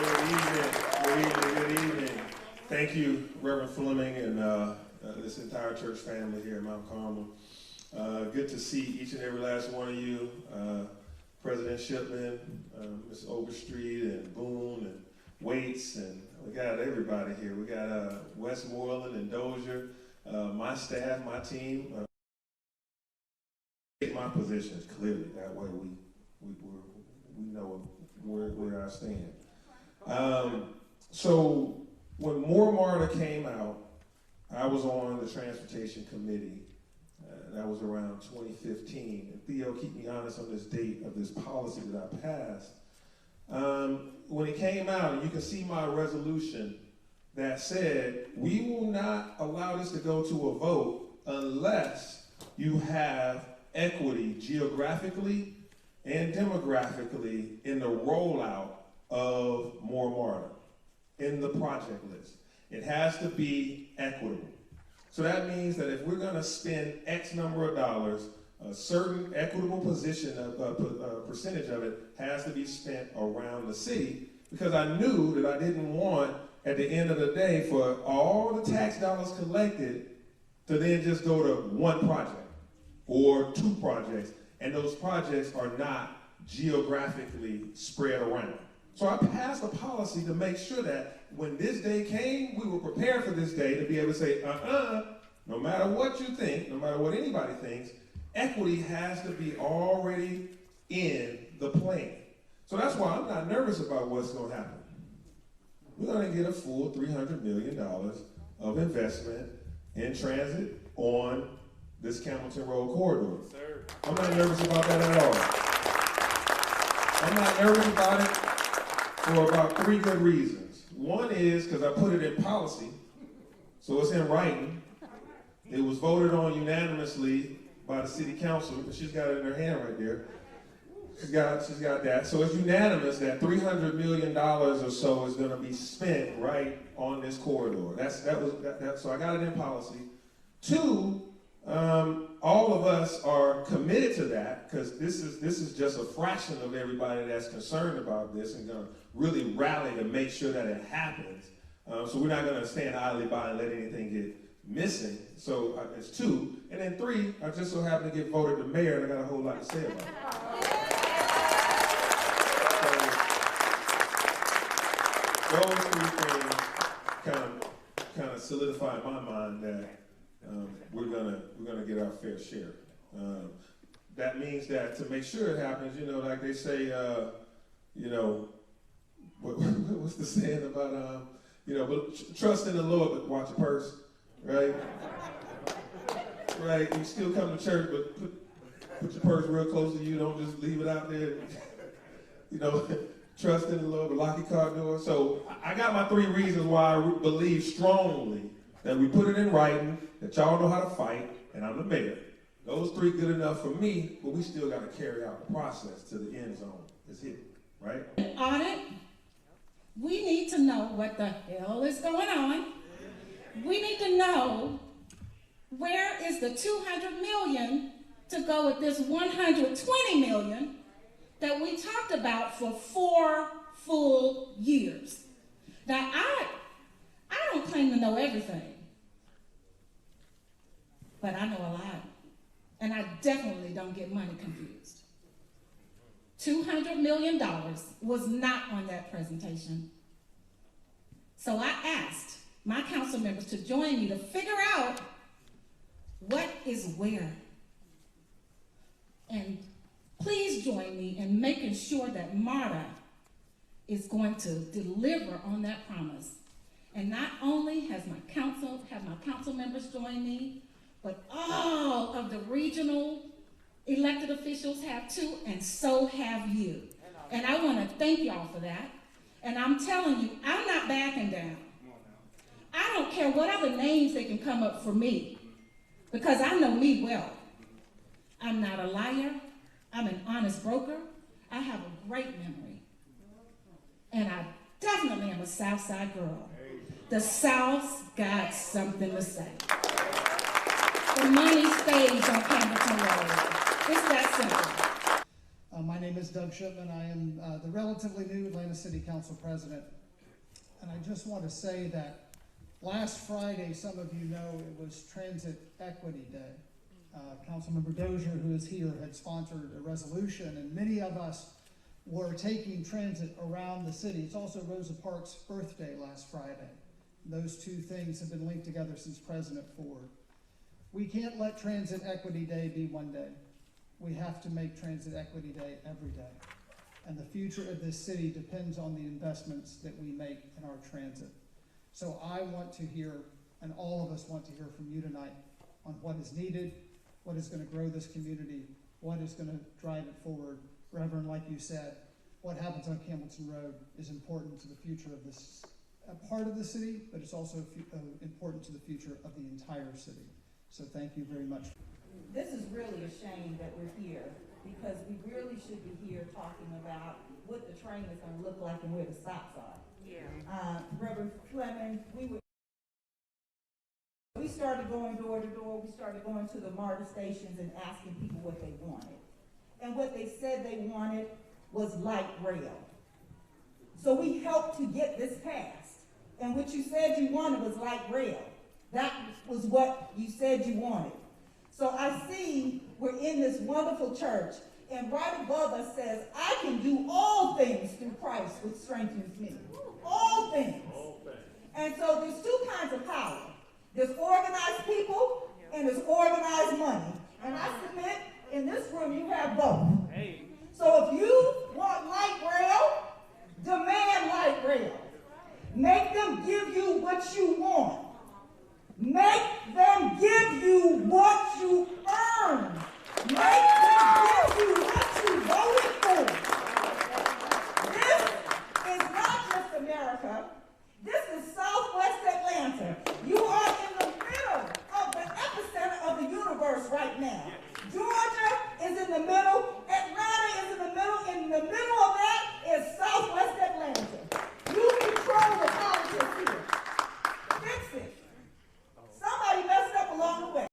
Good evening. Thank you, Reverend Fleming, and this entire church family here at Mount Carmel. Good to see each and every last one of you. President Shipman, Ms. Overstreet, and Boone, and Waits, and we got everybody here. We got Westmoreland and Dozier, my staff, my team. Take my positions clearly. That way we know where I stand. So when More Martyr came out, I was on the transportation committee. That was around 2015. And Theo, keep me honest on this date of this policy that I passed. When it came out, and you can see my resolution that said, we will not allow this to go to a vote unless you have equity geographically and demographically in the rollout of More Martyr in the project list. It has to be equitable. So that means that if we're going to spend X number of dollars, a certain equitable percentage of it has to be spent around the city, because I knew that I didn't want, at the end of the day, for all the tax dollars collected to then just go to one project or two projects, and those projects are not geographically spread around. So I passed a policy to make sure that when this day came, we were prepared for this day to be able to say, no matter what you think, no matter what anybody thinks, equity has to be already in the plan. So that's why I'm not nervous about what's going to happen. We're going to get a full $300 million of investment in transit on this Campbellton Road corridor. Sir. I'm not nervous about that at all. I'm not nervous about it for about three good reasons. One is because I put it in policy, so it's in writing. It was voted on unanimously by the city council. She's got it in her hand right there. She's got that. So it's unanimous that $300 million or so is going to be spent right on this corridor. So I got it in policy. Two, all of us are committed to that, because this is just a fraction of everybody that's concerned about this and going to really rally to make sure that it happens. So we're not going to stand idly by and let anything get missing. So it's two. And then three, I just so happen to get voted the mayor, and I got a whole lot to say about it. So those three things kind of solidify in my mind that we're gonna get our fair share. That means that to make sure it happens, like they say, what's the saying about, but trust in the Lord, but watch your purse, right? Right, you still come to church, but put your purse real close to you, don't just leave it out there. Trust in the Lord, but lock your car door. So I got my three reasons why I believe strongly that we put it in writing, that y'all know how to fight, and I'm the mayor. Those three good enough for me, but we still got to carry out the process to the end zone. It's hit, right? Audit, we need to know what the hell is going on. We need to know where is the $200 million to go with this $120 million that we talked about for 4 full years. Now, I don't claim to know everything, but I know a lot, and I definitely don't get money confused. $200 million was not on that presentation. So I asked my council members to join me to figure out what is where. And please join me in making sure that MARTA is going to deliver on that promise. And not only have my council members join me, but all of the regional elected officials have too, and so have you. And I want to thank y'all for that. And I'm telling you, I'm not backing down. I don't care what other names they can come up for me, because I know me well. I'm not a liar. I'm an honest broker. I have a great memory. And I definitely am a Southside girl. The South's got something to say. The money stays on Campbellton Road. It's that simple. My name is Doug Shipman. I am the relatively new Atlanta City Council President. And I just want to say that last Friday, some of you know, it was Transit Equity Day. Councilmember Dozier, who is here, had sponsored a resolution, and many of us were taking transit around the city. It's also Rosa Parks' birthday last Friday. Those two things have been linked together since President Ford. We can't let Transit Equity Day be one day. We have to make Transit Equity Day every day. And the future of this city depends on the investments that we make in our transit. So I want to hear, and all of us want to hear from you tonight on what is needed, what is going to grow this community, what is going to drive it forward. Reverend, like you said, what happens on Campbellton Road is important to the future of this part of the city, but it's also important to the future of the entire city. So thank you very much. This is really a shame that we're here, because we really should be here talking about what the train is going to look like and where the stops are. Yeah. Reverend Fleming, we started going door to door. We started going to the MARTA stations and asking people what they wanted. And what they said they wanted was light rail. So we helped to get this passed. And what you said you wanted was light rail. That was what you said you wanted. So I see we're in this wonderful church, and right above us says, I can do all things through Christ which strengthens me. All things. And so there's two kinds of power. There's organized people and there's organized money. And I submit, in this room you have both. So if you want light rail, demand light rail. Make them give you what you want. Make them give you what you earn. Make them give you what you voted for. This is not just America.